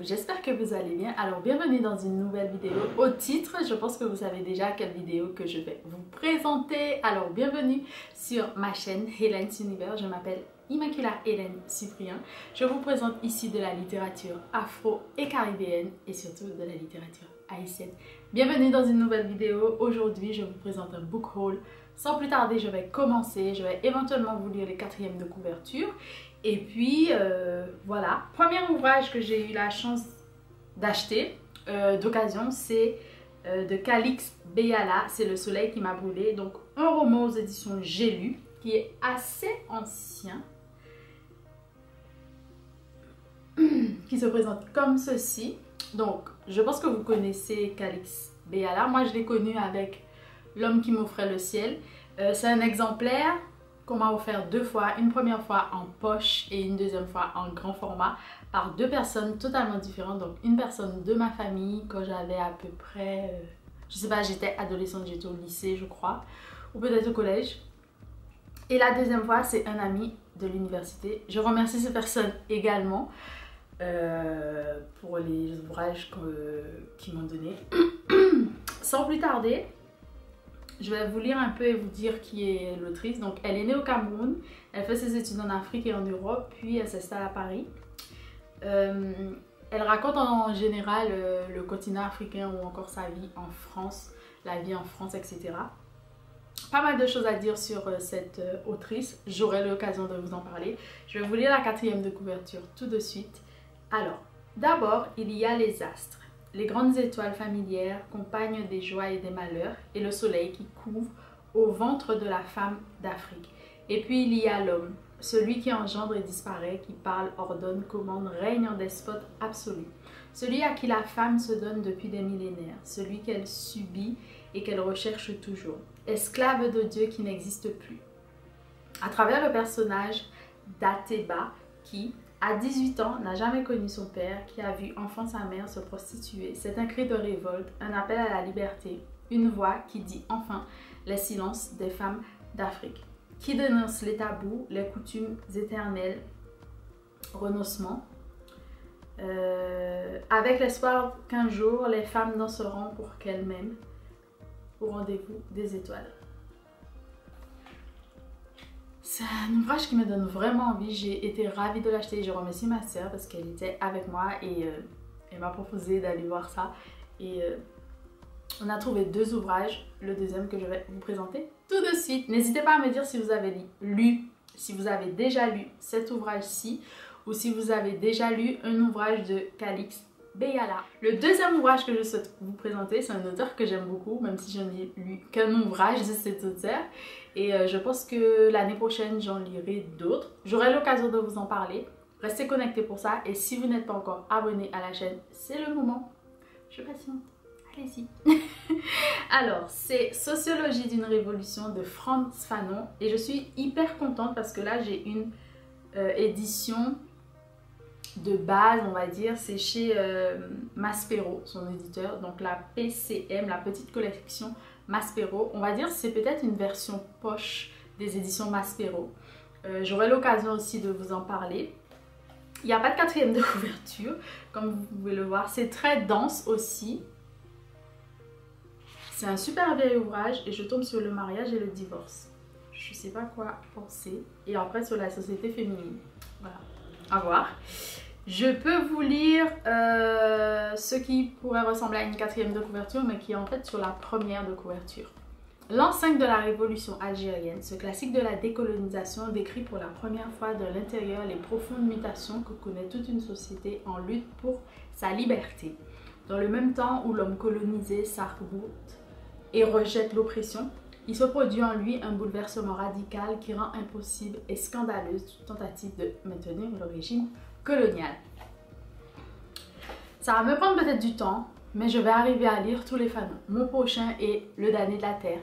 j'espère que vous allez bien. Alors bienvenue dans une nouvelle vidéo. Au titre, je pense que vous savez déjà quelle vidéo que je vais vous présenter. Alors bienvenue sur ma chaîne Hélène's Univers. Je m'appelle Immacula Hélène Cyprien. Je vous présente ici de la littérature afro et caribéenne et surtout de la littérature haïtienne. Bienvenue dans une nouvelle vidéo. Aujourd'hui, je vous présente un book haul. Sans plus tarder, je vais commencer. Je vais éventuellement vous lire les quatrièmes de couverture. Et puis, voilà. Premier ouvrage que j'ai eu la chance d'acheter d'occasion, c'est de Calix Beyala. C'est Le Soleil qui m'a brûlé. Donc, un roman aux éditions J'ai lu, qui est assez ancien. Qui se présente comme ceci. Donc, je pense que vous connaissez Calix Beyala. Moi, je l'ai connu avec L'homme qui m'offrait le ciel. C'est un exemplaire qu'on m'a offert deux fois. Une première fois en poche et une deuxième fois en grand format par deux personnes totalement différentes. Donc, une personne de ma famille quand j'avais à peu près... je sais pas, j'étais adolescente, j'étais au lycée, je crois. Ou peut-être au collège. Et la deuxième fois, c'est un ami de l'université. Je remercie ces personnes également pour les ouvrages qu'ils m'ont donnés. Sans plus tarder, je vais vous lire un peu et vous dire qui est l'autrice. Donc, elle est née au Cameroun, elle fait ses études en Afrique et en Europe, puis elle s'installe à Paris. Elle raconte en général le continent africain ou encore sa vie en France, la vie en France, etc. Pas mal de choses à dire sur cette autrice, j'aurai l'occasion de vous en parler. Je vais vous lire la quatrième de couverture tout de suite. Alors, d'abord, il y a les astres, les grandes étoiles familières, compagnes des joies et des malheurs, et le soleil qui couvre au ventre de la femme d'Afrique. Et puis il y a l'homme, celui qui engendre et disparaît, qui parle, ordonne, commande, règne en despote absolu. Celui à qui la femme se donne depuis des millénaires, celui qu'elle subit et qu'elle recherche toujours. Esclave de Dieu qui n'existe plus. À travers le personnage d'Ateba qui, à 18 ans, n'a jamais connu son père, qui a vu enfant sa mère se prostituer. C'est un cri de révolte, un appel à la liberté, une voix qui dit enfin les silences des femmes d'Afrique, qui dénonce les tabous, les coutumes éternelles, renoncement, avec l'espoir qu'un jour les femmes danseront pour qu'elles-mêmes au rendez-vous des étoiles. C'est un ouvrage qui me donne vraiment envie, j'ai été ravie de l'acheter. Je remercie ma soeur parce qu'elle était avec moi et elle m'a proposé d'aller voir ça. Et on a trouvé deux ouvrages, le deuxième que je vais vous présenter tout de suite. N'hésitez pas à me dire si vous avez si vous avez déjà lu cet ouvrage-ci ou si vous avez déjà lu un ouvrage de Calix Beyala. Le deuxième ouvrage que je souhaite vous présenter, c'est un auteur que j'aime beaucoup, même si je n'ai lu qu'un ouvrage de cet auteur. Et je pense que l'année prochaine, j'en lirai d'autres. J'aurai l'occasion de vous en parler. Restez connectés pour ça. Et si vous n'êtes pas encore abonné à la chaîne, c'est le moment. Je patiente. Allez-y. Alors, c'est Sociologie d'une révolution de Frantz Fanon. Et je suis hyper contente parce que là, j'ai une édition de base, on va dire, c'est chez Maspero, son éditeur, donc la PCM, la petite collection Maspero. On va dire c'est peut-être une version poche des éditions Maspero. J'aurai l'occasion aussi de vous en parler. Il n'y a pas de quatrième de couverture, comme vous pouvez le voir. C'est très dense aussi. C'est un super vieil ouvrage et je tombe sur le mariage et le divorce. Je ne sais pas quoi penser. Et après sur la société féminine. Voilà, à voir. Je peux vous lire ce qui pourrait ressembler à une quatrième de couverture, mais qui est en fait sur la première de couverture. L'an 5 de la révolution algérienne, ce classique de la décolonisation décrit pour la première fois de l'intérieur les profondes mutations que connaît toute une société en lutte pour sa liberté. Dans le même temps où l'homme colonisé s'arc-boute et rejette l'oppression, il se produit en lui un bouleversement radical qui rend impossible et scandaleuse toute tentative de maintenir le régime colonial. Ça va me prendre peut-être du temps, mais je vais arriver à lire tous les fanons. Mon prochain est Le damné de la terre.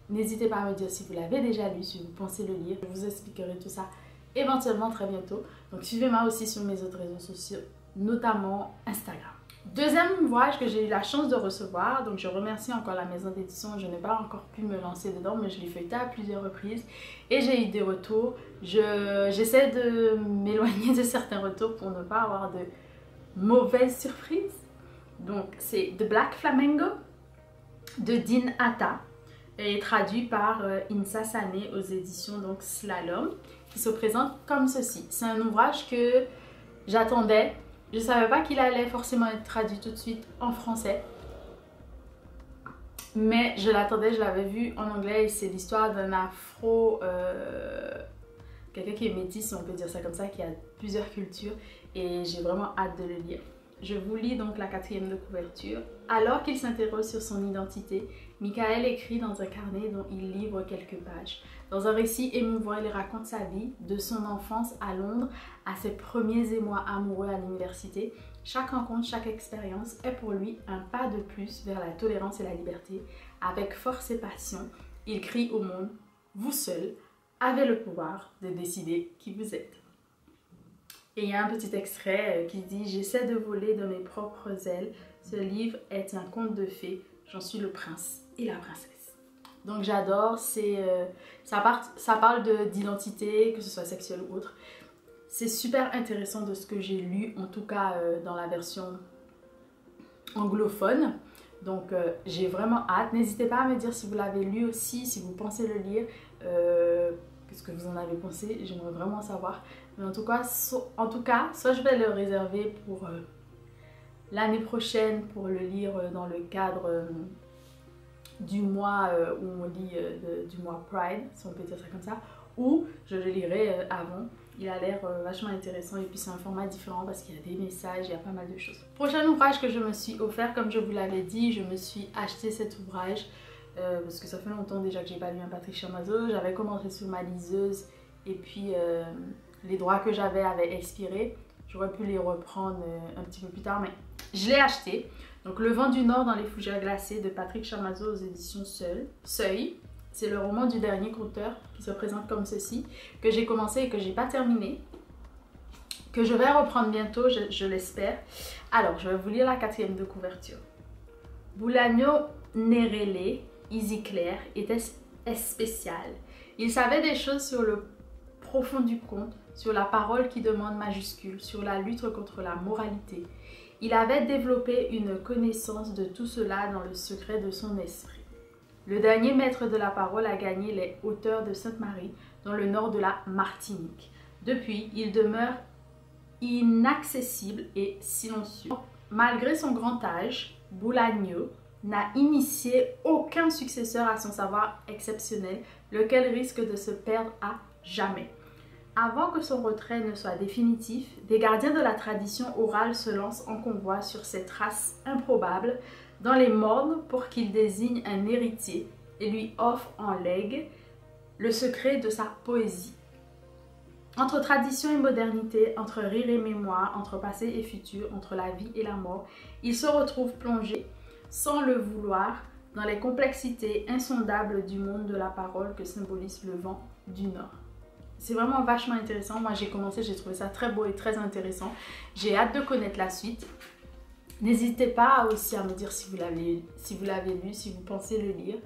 N'hésitez pas à me dire si vous l'avez déjà lu, si vous pensez le lire. Je vous expliquerai tout ça éventuellement très bientôt. Donc suivez-moi aussi sur mes autres réseaux sociaux, notamment Instagram. Deuxième ouvrage que j'ai eu la chance de recevoir, donc je remercie encore la maison d'édition, je n'ai pas encore pu me lancer dedans, mais je l'ai feuilleté à plusieurs reprises et j'ai eu des retours. J'essaie de m'éloigner de certains retours pour ne pas avoir de mauvaise surprise. Donc c'est The Black Flamingo de Dean Atta et traduit par Insa Sané aux éditions donc Slalom, qui se présente comme ceci. C'est un ouvrage que j'attendais. Je ne savais pas qu'il allait forcément être traduit tout de suite en français. Mais je l'attendais, je l'avais vu en anglais et c'est l'histoire d'un afro... quelqu'un qui est métis, si on peut dire ça comme ça, qui a plusieurs cultures et j'ai vraiment hâte de le lire. Je vous lis donc la 4e de couverture. Alors qu'il s'interroge sur son identité, Michael écrit dans un carnet dont il livre quelques pages. Dans un récit émouvant, il raconte sa vie, de son enfance à Londres à ses premiers émois amoureux à l'université. Chaque rencontre, chaque expérience est pour lui un pas de plus vers la tolérance et la liberté. Avec force et passion, il crie au monde « Vous seul avez le pouvoir de décider qui vous êtes ». Et il y a un petit extrait qui dit « J'essaie de voler de mes propres ailes. Ce livre est un conte de fées. J'en suis le prince et la princesse. » Donc j'adore, ça parle d'identité, que ce soit sexuelle ou autre. C'est super intéressant de ce que j'ai lu, en tout cas dans la version anglophone. Donc j'ai vraiment hâte. N'hésitez pas à me dire si vous l'avez lu aussi, si vous pensez le lire, qu'est-ce que vous en avez pensé, j'aimerais vraiment savoir. Mais en tout cas, soit je vais le réserver pour l'année prochaine pour le lire dans le cadre du mois où on lit du mois Pride, si on peut dire ça comme ça, ou je le lirai avant. Il a l'air vachement intéressant et puis c'est un format différent parce qu'il y a des messages, il y a pas mal de choses. Prochain ouvrage que je me suis offert, comme je vous l'avais dit, je me suis acheté cet ouvrage parce que ça fait longtemps déjà que j'ai pas lu un Patrick Chamazo. J'avais commencé sur ma liseuse et puis les droits que j'avais avaient expiré. J'aurais pu les reprendre un petit peu plus tard, mais je l'ai acheté. Donc Le vent du Nord dans les fougères glacées de Patrick Chamazo aux éditions Seuil. C'est le roman du dernier conteur qui se présente comme ceci, que j'ai commencé et que j'ai pas terminé, que je vais reprendre bientôt, je l'espère. Alors, je vais vous lire la 4e de couverture. Boulanio Nerele, Easy Claire, était spécial. Il savait des choses sur le profond du conte, sur la parole qui demande majuscule, sur la lutte contre la moralité. Il avait développé une connaissance de tout cela dans le secret de son esprit. Le dernier maître de la parole a gagné les hauteurs de Sainte-Marie, dans le nord de la Martinique. Depuis, il demeure inaccessible et silencieux. Malgré son grand âge, Boulanio n'a initié aucun successeur à son savoir exceptionnel, lequel risque de se perdre à jamais. Avant que son retrait ne soit définitif, des gardiens de la tradition orale se lancent en convoi sur ces traces improbables dans les mornes pour qu'il désigne un héritier et lui offre en legs le secret de sa poésie. Entre tradition et modernité, entre rire et mémoire, entre passé et futur, entre la vie et la mort, il se retrouve plongé, sans le vouloir, dans les complexités insondables du monde de la parole que symbolise le vent du Nord. C'est vraiment vachement intéressant. Moi j'ai commencé, j'ai trouvé ça très beau et très intéressant. J'ai hâte de connaître la suite. N'hésitez pas aussi à me dire si vous l'avez lu, si vous pensez le lire.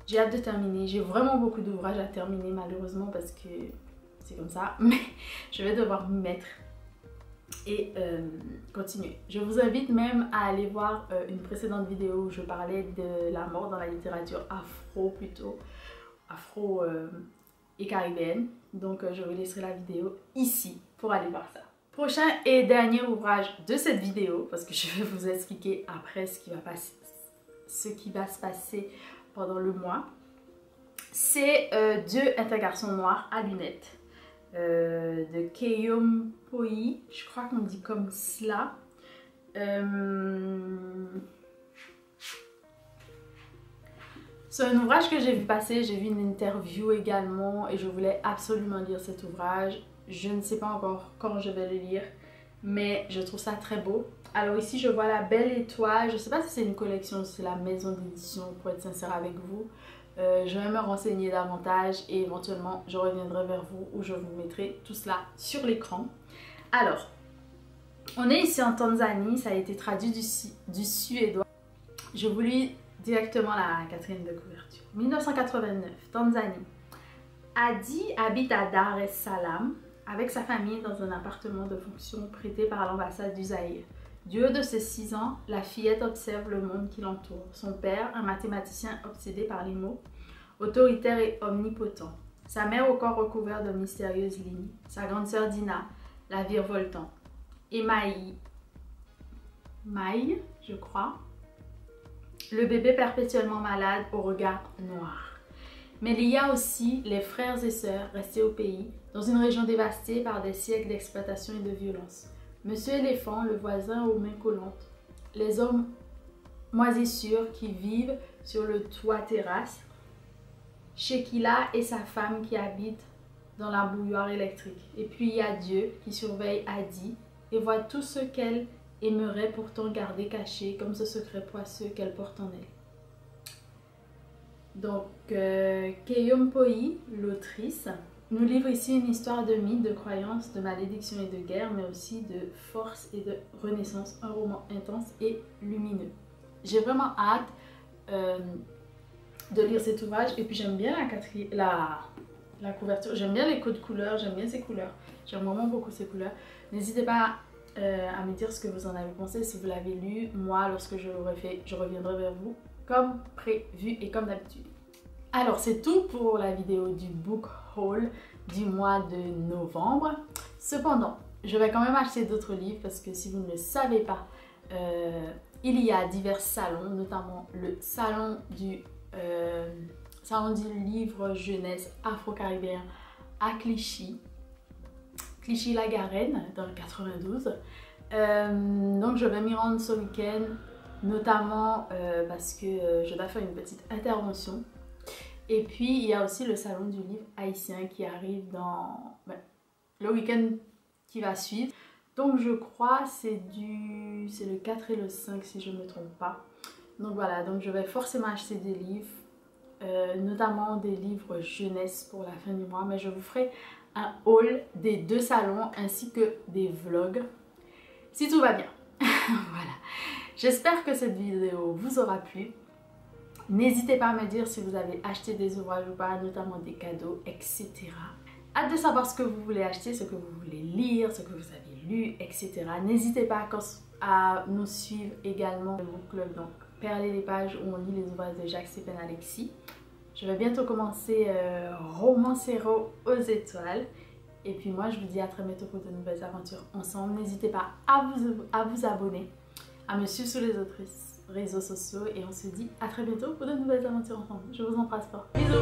J'ai hâte de terminer. J'ai vraiment beaucoup d'ouvrages à terminer malheureusement parce que c'est comme ça. Mais je vais devoir m'y mettre et continuer. Je vous invite même à aller voir une précédente vidéo où je parlais de la mort dans la littérature afro plutôt. Afro et caribéenne. Donc je vous laisserai la vidéo ici pour aller voir ça. Prochain et dernier ouvrage de cette vidéo, parce que je vais vous expliquer après ce qui va se passer pendant le mois, c'est Dieu est un garçon noir à lunettes de Keyom Poi, je crois qu'on dit comme cela. C'est un ouvrage que j'ai vu passer, j'ai vu une interview également et je voulais absolument lire cet ouvrage. Je ne sais pas encore quand je vais le lire, mais je trouve ça très beau. Alors ici, je vois La Belle Étoile. Je ne sais pas si c'est une collection, c'est la maison d'édition, pour être sincère avec vous. Je vais me renseigner davantage et éventuellement, je reviendrai vers vous où je vous mettrai tout cela sur l'écran. Alors, on est ici en Tanzanie. Ça a été traduit du suédois. Je vous lis directement la 4e de couverture. 1989, Tanzanie. Adi habite à Dar es Salaam avec sa famille dans un appartement de fonction prêté par l'ambassade du Zaïre. Du haut de ses 6 ans, la fillette observe le monde qui l'entoure. Son père, un mathématicien obsédé par les mots, autoritaire et omnipotent. Sa mère au corps recouvert de mystérieuses lignes. Sa grande sœur Dina, la virevoltant. Et Maï, je crois, le bébé perpétuellement malade au regard noir. Mais il y a aussi les frères et sœurs restés au pays, dans une région dévastée par des siècles d'exploitation et de violence. Monsieur Éléphant, le voisin aux mains collantes. Les hommes moisissures qui vivent sur le toit terrasse. Shekila et sa femme qui habitent dans la bouilloire électrique. Et puis il y a Dieu qui surveille Adi et voit tout ce qu'elle aimerait pourtant garder caché comme ce secret poisseux qu'elle porte en elle. Donc, Keyom Poi, l'autrice, nous livre ici une histoire de mythe, de croyance, de malédiction et de guerre, mais aussi de force et de renaissance, un roman intense et lumineux. J'ai vraiment hâte de lire cet ouvrage, et puis j'aime bien la couverture, j'aime bien les codes couleurs, j'aime bien ces couleurs, j'aime vraiment beaucoup ces couleurs. N'hésitez pas à me dire ce que vous en avez pensé, si vous l'avez lu. Moi, lorsque je l'aurai fait, je reviendrai vers vous comme prévu et comme d'habitude. Alors c'est tout pour la vidéo du book haul du mois de novembre. Cependant, je vais quand même acheter d'autres livres parce que si vous ne le savez pas, il y a divers salons, notamment le salon du livre jeunesse afro-caribéen à Clichy, Clichy-la-Garenne dans le 92. Donc je vais m'y rendre ce week-end, notamment parce que je dois faire une petite intervention. Et puis il y a aussi le salon du livre haïtien qui arrive dans le week-end qui va suivre. Donc je crois c'est le 4 et le 5 si je ne me trompe pas. Donc voilà, donc je vais forcément acheter des livres, notamment des livres jeunesse pour la fin du mois. Mais je vous ferai un haul des 2 salons ainsi que des vlogs si tout va bien. Voilà, j'espère que cette vidéo vous aura plu. N'hésitez pas à me dire si vous avez acheté des ouvrages ou pas, notamment des cadeaux, etc. Hâte de savoir ce que vous voulez acheter, ce que vous voulez lire, ce que vous avez lu, etc. N'hésitez pas à nous suivre également le book club, donc perler les pages où on lit les ouvrages de Jacques Sépen Alexis. Je vais bientôt commencer Romancero aux étoiles. Et puis moi je vous dis à très bientôt pour de nouvelles aventures ensemble. N'hésitez pas à vous abonner, à me suivre sur les autres réseaux sociaux et on se dit à très bientôt pour de nouvelles aventures ensemble. Je vous embrasse fort. Bisous.